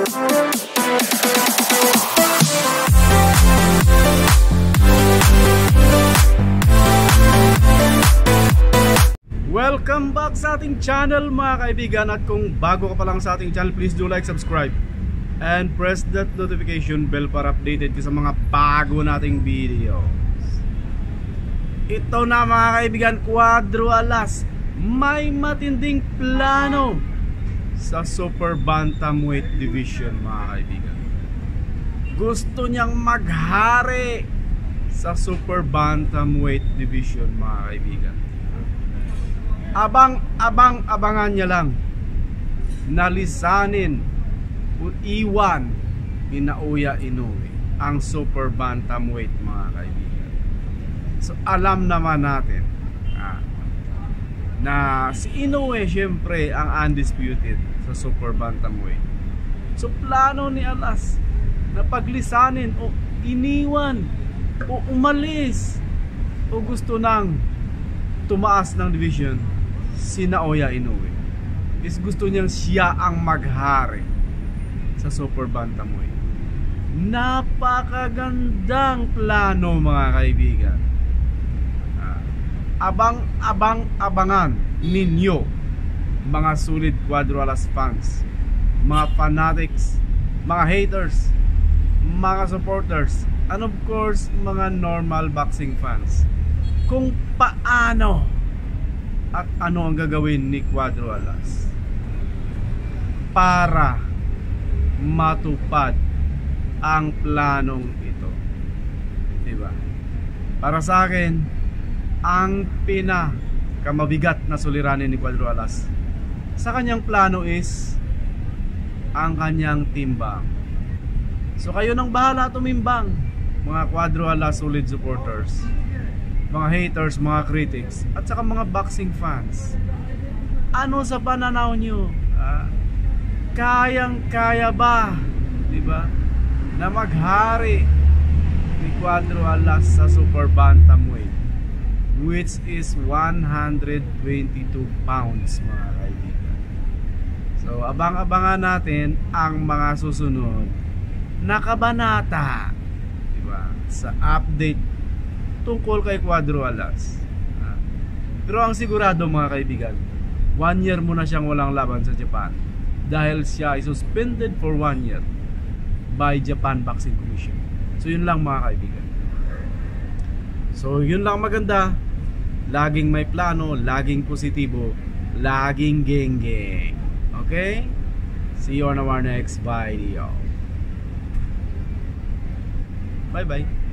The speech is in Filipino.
Welcome back sa ating channel mga kaibigan, at kung bago ka pa lang sa ating channel, please do like, subscribe and press that notification bell para updated ka sa mga bago nating videos. Ito na mga kaibigan, Cuadro Alas may matinding plano sa Super Bantamweight Division mga kaibigan. Gusto niyang maghari sa Super Bantamweight Division mga kaibigan. Abangan niya lang nalisanin o iwan ni Naoya Inoue ang Super Bantamweight mga kaibigan. So alam naman natin na si Inoue syempre ang undisputed sa Super Bantamweight. So plano ni Alas na paglisanin o iniwan o umalis o gusto nang tumaas ng division si Naoya Inoue. Is gusto niyang siya ang maghari sa Super Bantamweight. Napakagandang plano mga kaibigan. Abangan ninyo mga sulit Cuadro Alas fans, mga fanatics, mga haters, mga supporters, and of course mga normal boxing fans, kung paano at ano ang gagawin ni Cuadro Alas para matupad ang planong ito, diba? Para sa akin, ang pinakamabigat na suliranin ni Cuadro Alas sa kanyang plano is ang kanyang timbang. So kayo nang bahala tumimbang mga Cuadro Alas solid supporters, mga haters, mga critics, at saka mga boxing fans. Ano sa pananaw nyo? Kayang-kaya ba, diba, na maghari ni Cuadro Alas sa Super Bantamweight, which is 122 pounds mga kaibigan. So abang-abangan natin ang mga susunod na kabanata, diba, sa update tungkol kay Cuadro Alas. Pero ang sigurado mga kaibigan, 1 year muna siyang walang laban sa Japan dahil siya ay suspended for 1 year by Japan Boxing Commission. So yun lang mga kaibigan. So yun lang maganda. Laging may plano, laging positibo, laging geng-geng. Okay? See you on our next video. Bye bye.